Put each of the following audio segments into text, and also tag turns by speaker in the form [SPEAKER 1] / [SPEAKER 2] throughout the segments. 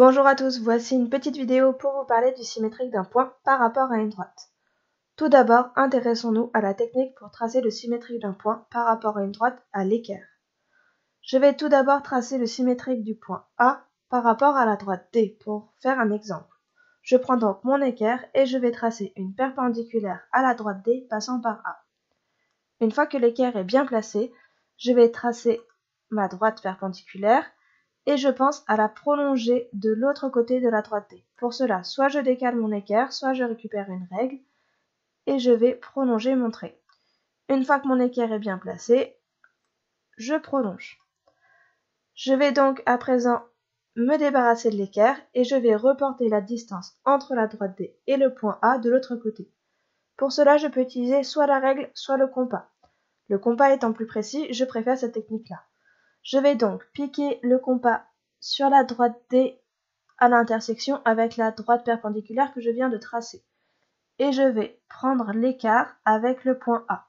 [SPEAKER 1] Bonjour à tous, voici une petite vidéo pour vous parler du symétrique d'un point par rapport à une droite. Tout d'abord, intéressons-nous à la technique pour tracer le symétrique d'un point par rapport à une droite à l'équerre. Je vais tout d'abord tracer le symétrique du point A par rapport à la droite D pour faire un exemple. Je prends donc mon équerre et je vais tracer une perpendiculaire à la droite D passant par A. Une fois que l'équerre est bien placé, je vais tracer ma droite perpendiculaire et je pense à la prolonger de l'autre côté de la droite D. Pour cela, soit je décale mon équerre, soit je récupère une règle et je vais prolonger mon trait. Une fois que mon équerre est bien placé, je prolonge. Je vais donc à présent me débarrasser de l'équerre et je vais reporter la distance entre la droite D et le point A de l'autre côté. Pour cela, je peux utiliser soit la règle, soit le compas. Le compas étant plus précis, je préfère cette technique-là. Je vais donc piquer le compas sur la droite D à l'intersection avec la droite perpendiculaire que je viens de tracer. Et je vais prendre l'écart avec le point A.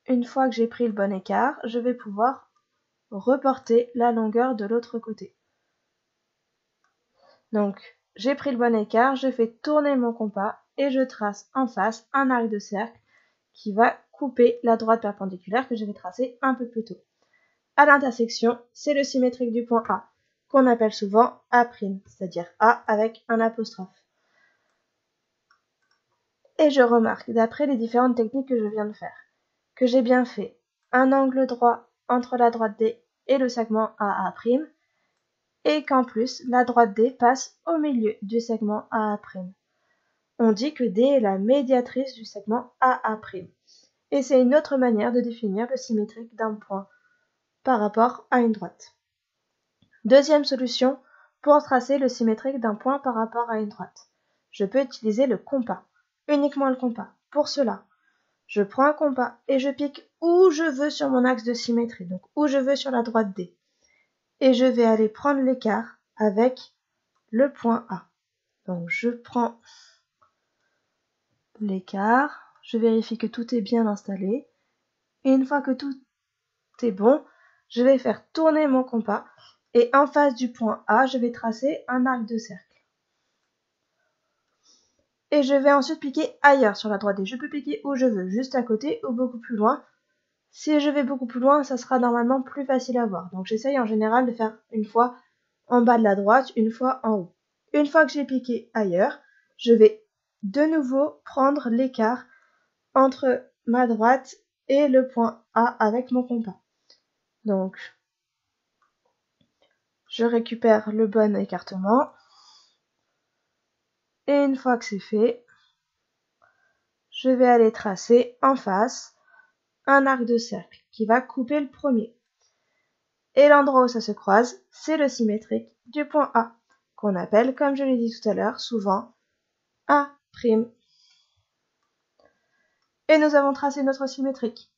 [SPEAKER 1] Une fois que j'ai pris le bon écart, je vais pouvoir reporter la longueur de l'autre côté. Donc, j'ai pris le bon écart, je fais tourner mon compas et je trace en face un arc de cercle qui va couper la droite perpendiculaire que j'avais tracée un peu plus tôt. À l'intersection, c'est le symétrique du point A, qu'on appelle souvent A', c'est-à-dire A avec un apostrophe. Et je remarque, d'après les différentes techniques que je viens de faire, que j'ai bien fait un angle droit entre la droite D et le segment AA', et qu'en plus, la droite D passe au milieu du segment AA'. On dit que D est la médiatrice du segment AA'. Et c'est une autre manière de définir le symétrique d'un point par rapport à une droite. Deuxième solution pour tracer le symétrique d'un point par rapport à une droite. Je peux utiliser le compas, uniquement le compas. Pour cela, je prends un compas et je pique où je veux sur mon axe de symétrie, donc où je veux sur la droite D. Et je vais aller prendre l'écart avec le point A. Donc je prends l'écart, je vérifie que tout est bien installé. Et une fois que tout est bon, je vais faire tourner mon compas et en face du point A, je vais tracer un arc de cercle. Et je vais ensuite piquer ailleurs sur la droite D. Je peux piquer où je veux, juste à côté ou beaucoup plus loin. Si je vais beaucoup plus loin, ça sera normalement plus facile à voir. Donc j'essaye en général de faire une fois en bas de la droite, une fois en haut. Une fois que j'ai piqué ailleurs, je vais de nouveau prendre l'écart entre ma droite et le point A avec mon compas. Donc, je récupère le bon écartement. Et une fois que c'est fait, je vais aller tracer en face un arc de cercle qui va couper le premier. Et l'endroit où ça se croise, c'est le symétrique du point A, qu'on appelle, comme je l'ai dit tout à l'heure, souvent A'. Et nous avons tracé notre symétrique.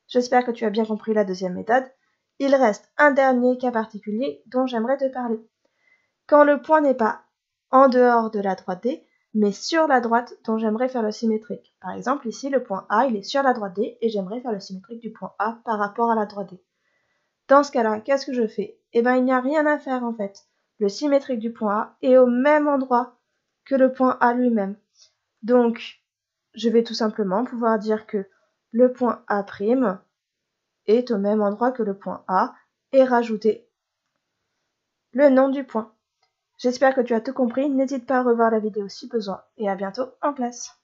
[SPEAKER 1] J'espère que tu as bien compris la deuxième méthode. Il reste un dernier cas particulier dont j'aimerais te parler. Quand le point n'est pas en dehors de la droite D, mais sur la droite dont j'aimerais faire le symétrique. Par exemple, ici, le point A, il est sur la droite D et j'aimerais faire le symétrique du point A par rapport à la droite D. Dans ce cas-là, qu'est-ce que je fais? Eh bien, il n'y a rien à faire en fait. Le symétrique du point A est au même endroit que le point A lui-même. Donc, je vais tout simplement pouvoir dire que le point A' est au même endroit que le point A et rajouter le nom du point. J'espère que tu as tout compris, n'hésite pas à revoir la vidéo si besoin et à bientôt en classe.